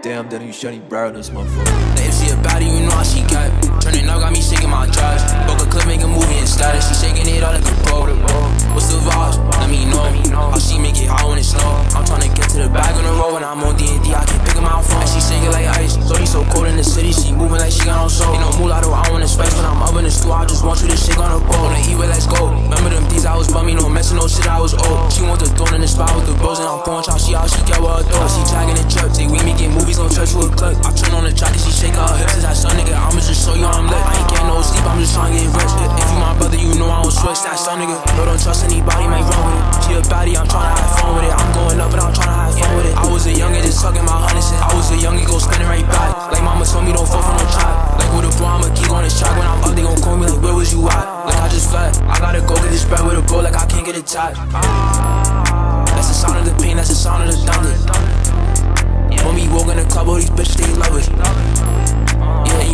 Damn, then you shiny brown this motherfucker. If she a baddie, you know how she got. Turning up, got me shaking my jaws. Broke a clip, make a movie and status. She shaking it all like a pro. What's the vibes? Let me know. How she make it hot when it snow. I'm tryna get to the bag on the road. When I'm on D&D, I can't pick up my phone. She shaking like ice. So so cold in the city. She moving like she got on soul. Ain't no mulatto, I wanna space. When I'm up in the school, I just want you to shake on the pole. Wanna eat with, let's go. Remember them days I was bummy, no messing, no shit, I was old. She want the throne in the spot with the bros. And I'm pouring how she out, she get what her throat. She tagging the church, take we making movies on church with a clip. I turn on the track and she shake her hips. Is that son nigga, I'ma just show you I'm lit. I ain't getting no sleep, I'm just tryna get rich. If you my brother, you know I don't switch. That son nigga, no, don't trust anybody, might wrong with it. She a baddie, I'm tryna have fun with it. I'm going up, but I'm tryna have fun with it. I was a youngin', just sucking my honey shit. I was a youngin', go spinning right back. Like mama told me, don't fall for no trap. Like with a bro, I'ma keep on this track. When I'm up, they gon' call me like, where was you at? Like I just fled. I gotta go get this bread with a bro, like I can't get it tied. That's the sound of the pain, that's the sound of the thunder. When we walk in the club, all these bitches, they love it. Yeah,